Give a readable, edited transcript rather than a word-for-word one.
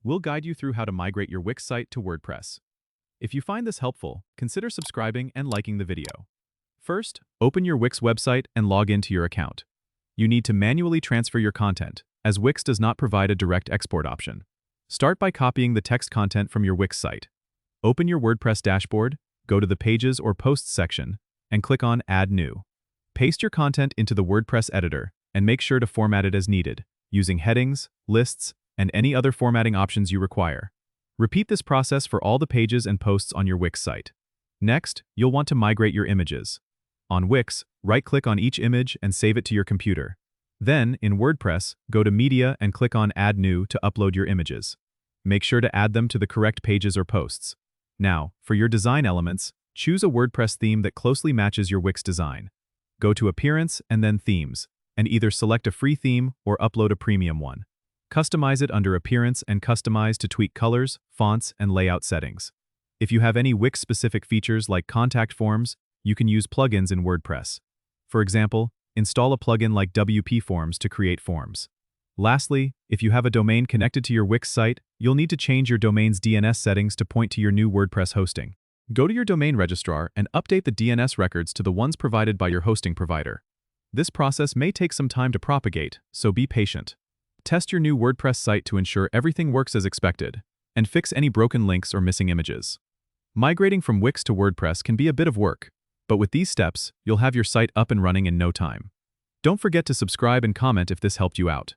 We'll guide you through how to migrate your Wix site to WordPress. If you find this helpful, consider subscribing and liking the video. First, open your Wix website and log into your account. You need to manually transfer your content, as Wix does not provide a direct export option. Start by copying the text content from your Wix site. Open your WordPress dashboard, go to the Pages or Posts section, and click on Add New. Paste your content into the WordPress editor, and make sure to format it as needed, using headings, lists, and any other formatting options you require. Repeat this process for all the pages and posts on your Wix site. Next, you'll want to migrate your images. On Wix, right-click on each image and save it to your computer. Then, in WordPress, go to Media and click on Add New to upload your images. Make sure to add them to the correct pages or posts. Now, for your design elements, choose a WordPress theme that closely matches your Wix design. Go to Appearance and then Themes, and either select a free theme or upload a premium one. Customize it under Appearance and Customize to tweak colors, fonts, and layout settings. If you have any Wix-specific features like contact forms, you can use plugins in WordPress. For example, install a plugin like WP Forms to create forms. Lastly, if you have a domain connected to your Wix site, you'll need to change your domain's DNS settings to point to your new WordPress hosting. Go to your domain registrar and update the DNS records to the ones provided by your hosting provider. This process may take some time to propagate, so be patient. Test your new WordPress site to ensure everything works as expected, and fix any broken links or missing images. Migrating from Wix to WordPress can be a bit of work, but with these steps, you'll have your site up and running in no time. Don't forget to subscribe and comment if this helped you out.